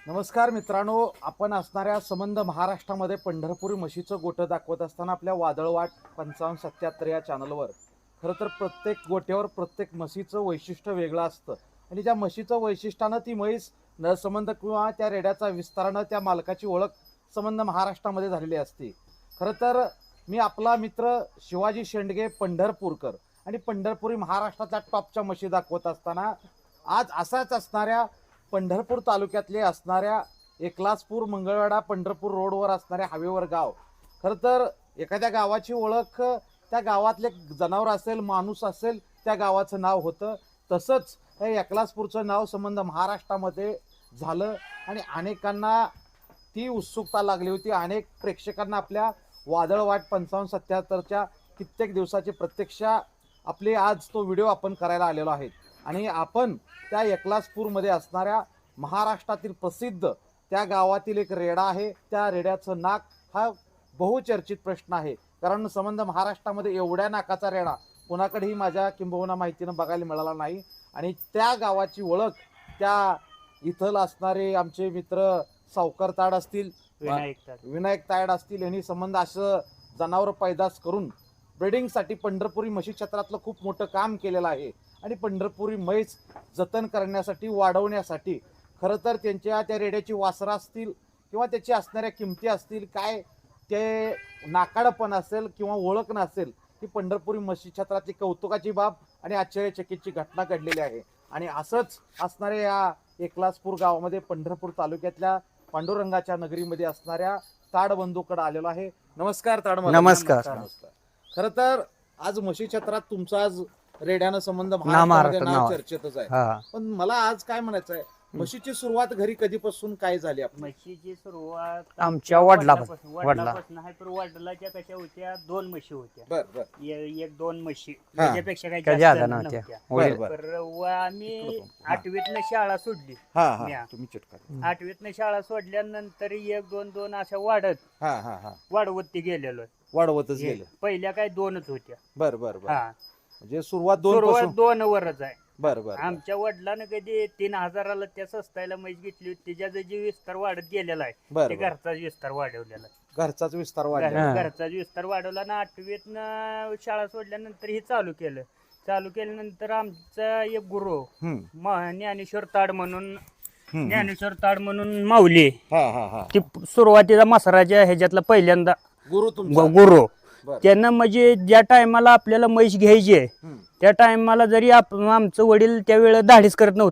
नमस्कार मित्रांनो, आपण असणाऱ्या संबंध महाराष्ट्रामध्ये पंढरपुरी म्हशीचं गोठं दाखवत असताना आपल्या वादळवाट 5577 या चॅनलवर खरं तर प्रत्येक गोट्यावर प्रत्येक म्हशीचं वैशिष्ट्य वेगळं असतं आणि त्या म्हशीचं वैशिष्ट्यानं ती म्हैस न संबंध किंवा त्या रेड्याचा विस्तारानं त्या मालकाची ओळख संबंध महाराष्ट्रामध्ये झालेली असते. खरं तर मी आपला मित्र शिवाजी शेंडगे पंढरपूरकर आणि पंढरपुरी महाराष्ट्रातल्या टॉपच्या म्हशी दाखवत असताना आज असाच असणाऱ्या पंढरपूर तालुक्यातले असणाऱ्या एकलासपूर मंगळवेढा पंढरपूर रोडवर असणाऱ्या हवेवर गाव. खरं तर एखाद्या गावाची ओळख त्या गावातले जनावर असेल, माणूस असेल, त्या गावाचं नाव होतं. तसंच हे एकलासपूरचं नाव संबंध महाराष्ट्रामध्ये झालं आणि अनेकांना ती उत्सुकता लागली होती. अनेक प्रेक्षकांना आपल्या वादळवाट 5577च्या कित्येक दिवसाची प्रतीक्षा आपली आज तो व्हिडिओ आपण करायला आलेलो आहे आणि आपण त्या एकलासपूरमध्ये असणाऱ्या महाराष्ट्रातील प्रसिद्ध त्या गावातील एक रेडा आहे. त्या रेड्याचं नाक हा बहुचर्चित प्रश्न आहे, कारण संबंध महाराष्ट्रामध्ये एवढ्या नाकाचा रेडा कोणाकडेही माझ्या किंबहुना माहितीनं बघायला मिळाला नाही. आणि त्या गावाची ओळख त्या इथं असणारे आमचे मित्र सावकार ताड असतील, विनायक तायड असतील, यांनी संबंध असं जनावर पैदास करून ब्रीडिंगसाठी पंढरपुरी म्हशी क्षेत्रातलं खूप मोठं काम केलेलं आहे. आणि पंढरपुरी म्हैस जतन करण्यासाठी, वाढवण्यासाठी खरं तर त्यांच्या त्या रेड्याची वासरं असतील किंवा त्याची असणाऱ्या किमती असतील, काय ते नाकाडपण असेल किंवा ओळख नसेल, ही पंढरपुरी म्हशी क्षेत्रातली कौतुकाची बाब आणि आश्चर्यचकितची घटना घडलेली आहे. आणि असंच असणाऱ्या या एकलासपूर गावामध्ये पंढरपूर तालुक्यातल्या पांडुरंगाच्या नगरीमध्ये असणाऱ्या ताड बंधूकडे आलेलो आहे. नमस्कार ताड. नमस्कार. खरं तर आज म्हशी क्षेत्रात तुमचा आज रेड्यानं संबंध महाराष्ट्रामध्ये नाव चर्चेतच आहे. पण मला आज काय म्हणायचं आहे, म्हशीची सुरुवात घरी कधीपासून काय झाली? म्हशीची सुरुवात आमच्या वडिलापासून आहे. तर वडिलाच्या कशा होत्या, दोन म्हशी होत्या. बर बर. एक दोन म्हशी, हा. त्याच्यापेक्षा काही काही जास्त जादा नव्हत्या. नव्हत्या. बर बर. तर आम्ही 8वीतनं शाळा सोडली. हा हा, म्या. तुम्ही चिटका. 8वीतनं शाळा सोडल्यानंतर एक दोन दोन अशा वाढत हा हा हा, वाढवत गेलेलो. वाढवतच गेलं. पहिल्या काय दोनच होत्या. बर बर बर. हा, म्हणजे सुरुवात दोन सुरुवात पासून. 2 वरच आहे. बर बर बर. आमच्या वडिलांना कधी 3000ला त्या सस्तायला म्हैस घेतली होती. त्याचा जे विस्तार वाढत गेलेला आहे, बर ते बर. घरचाच विस्तार वाढवलेला आहे. घरचाच विस्तार वाढला. हा. घरचाच विस्तार वाढवला ना. 8वीतनं शाळा सोडल्यानंतर हे चालू केल्यानंतर आमचा एक गुरु ज्ञानेश्वर ताड म्हणून माऊली, हा हा हा. ती सुरुवातीला मसराच्या ह्याच्यातला पहिल्यांदा गुरु तुमचा. गुरु. बर. त्यानं म्हणजे ज्या टायमाला आपल्याला म्हैस घ्यायची आहे, हम्म. त्या टायमाला जरी आमचं वडील त्यावेळेला धाडीच करत